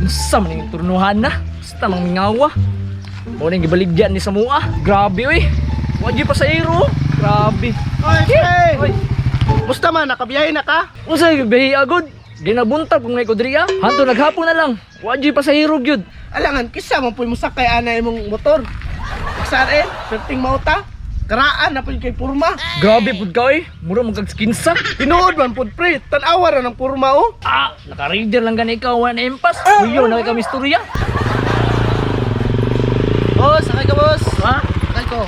Unsa man yung turnuhan na? Basta mang mingawa. Mo nang gibaligyan ni Samua. Grabe oy. Wagi pa sa iro. Grabe. Oy, pre! Oy. Musta man, nakabiyahe na ka? Unsa gibahi agod? Di nabuntag kung may kodriya. Hanto naghapon na lang. Wagi pa sa iro gyud. Alangan, kisa mo po yung musakay ana imong motor. Iksarin, perting mauta. Karaan na po yung kay Purma. Grabe pud ka oy. Mura magkagskinsa. Tinuod man po, pre. Tanawa ra ng Purma, oh. Ah, naka-reader lang gani ikaw one empas. Uyo na kami istorya. Boss, sakay ka, boss. Ha? Sakay ko.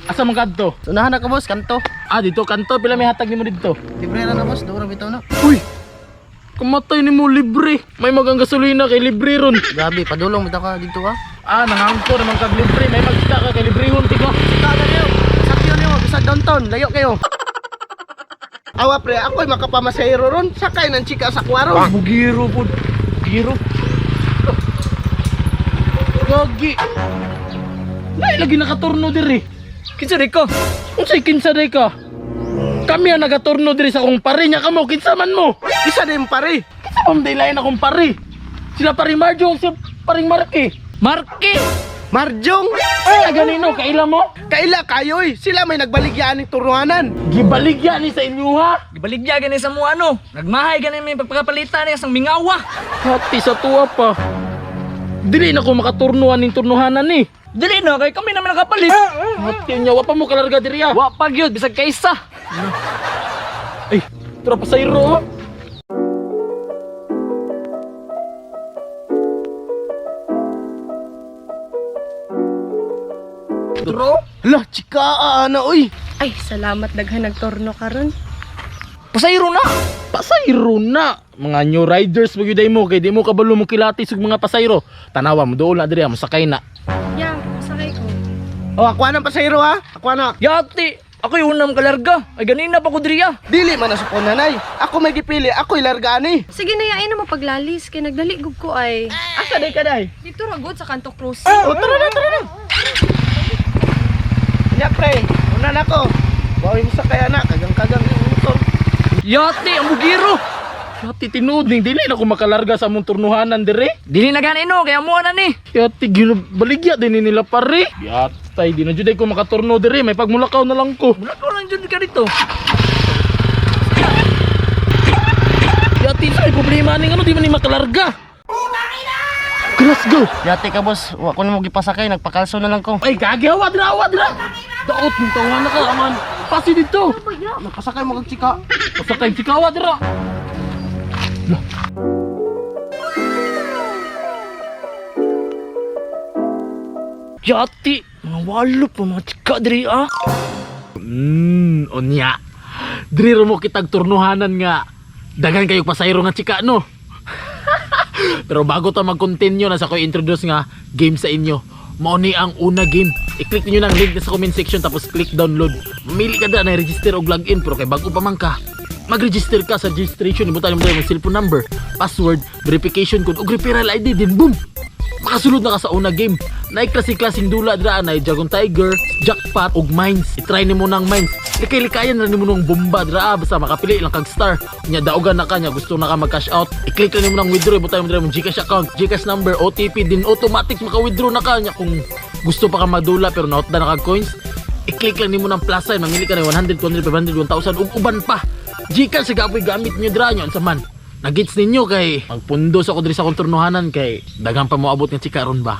Asa man kadto? Unahan na ka, boss. Kanto. Ah, dito kanto pila may hatag nimo dito. Libre na, boss. Doon bitaw na. Uy. Kamatay nimo libre. May magang gasolina kay libre ron. Grabe, padulong bitaw ka dito, ha. Ah, nangangko naman kag libre. May magka ka kay librehon tigo. Kada niyo. Sakyo niyo, bisag downtown. Layo kayo. Awa, pre. Ako'y makapamasahero ron. Sakay ng chika sa kwaro. Bugiro pud. Bugiro. Gagi. Nay lagi nakaturno diri. Kinsa di ka? Unsay kinsa di ka? Kami ang nagaturno diri sa akong pare nya kamo kinsa man mo. Isa din, pare. Kinsa pa dilain akong pare? Sila paring Marjo si paring Marky. Marky. Marjong. Ay ganino kaila mo? Kaila kayoy. Sila may nagbaligyan ng turuanan. Gibaligya ni sa inyo ha? Gibaligya gani sa mo ano? Nagmahay gani may pagpapalitan niya sang mingawa. Hati sa tuwa pa. Dili na ko makaturnuhan ning turnuhanan ni. Dili na kay kami naman nakapalit. Hati niya wa pa mo kalarga diri ha. Wa pa gyud bisag kaysa. Ay, tara pa sa iro. Tro? Lah, chika ana, oy. Ay, salamat daghan nagtorno karon. Pasayro na! Pasayro na! Mga new riders magyuday mo kay di mo kabalo mo kilati sug mga pasayro. Tanawa mo doon na diri mo sakay na. Yang, sakay ko. Oh, ako na pasahero, ha. Ako na. Yati, ako yung unang kalarga. Ay ganina pa ko diriya. Dili man na sa nanay. Ako may gipili, ako'y largani. Sige na yain na mapaglalis kay nagdaligog ko ay. Asa day ka day? Dito ragod sa kanto cross. Oh, tara na, tara na. Nya, pre. Una na ko. Bawi mo sa kaya na, kagang-kagang yung motor. Yati, ang bugiro. Yati tinuod ning dili na ko makalarga sa among turnuhanan dire. Dili na ganino kaya mo na ni. Yati baligya din ni nila pare. Yatay di na jud ko makaturno dire, may pagmulakaw na lang ko. Mulakaw lang jud ka dito. Yati sa problema ning ano di man ni makalarga. Let's go. Yate ka, boss. Wa ko na mo gipasakay, nagpakalso na lang ko. Ay gagi hawa dira. Daot mo tawa na ka aman. Pasi dito. Nagpasakay mo kag chika. Pasakay si kawa dira. Yati, mga walo pa mga chika diri ah. Onya. Diri mo kitag turnuhanan nga. Dagan kayo pasayro nga chika no. Pero bago ta mag-continue na sa ko introduce nga game sa inyo. Mao ni ang una game. I-click niyo ng link sa comment section tapos click download. Mamili ka na register og login pero kay bago pa man ka. Mag-register ka sa registration, ibutan mo yung cellphone number, password, verification code, ug referral ID din boom. Makasulod na ka sa una game. Naik-klase-klaseng dula dira na Dragon Tiger, Jackpot ug Mines. I-try nimo nang Mines. Likay-likayan na nimo nang bomba dira basta makapili lang kag star. Nya daogan na ka nya gusto na ka mag-cash out. I-click lang nimo nang withdraw, ibutan mo dira yung GCash account, GCash number, OTP din automatic maka-withdraw na ka nya kung gusto pa ka madula pero nautda na kag coins. I-click lang nimo ng plus sign, mamili ka ng 100, 200, 500, 1,000 ug uban pa. GCash sa gapoy gamit niyo dira nya unsa man. Nagits ninyo kay magpundos ako diri sa konturnuhanan kay dagang pa moabot nga chika ron ba.